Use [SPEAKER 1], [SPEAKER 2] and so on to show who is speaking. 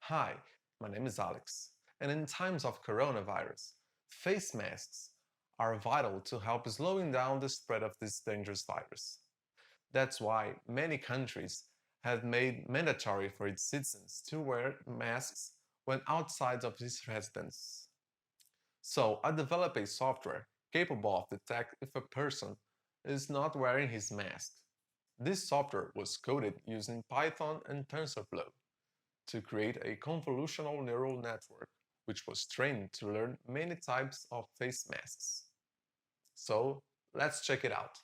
[SPEAKER 1] Hi, my name is Alex, and in times of coronavirus, face masks are vital to help slowing down the spread of this dangerous virus. That's why many countries have made mandatory for its citizens to wear masks when outside of its residence. So I developed a software capable of detect if a person is not wearing his mask. This software was coded using Python and TensorFlow to create a convolutional neural network, which was trained to learn many types of face masks. So let's check it out.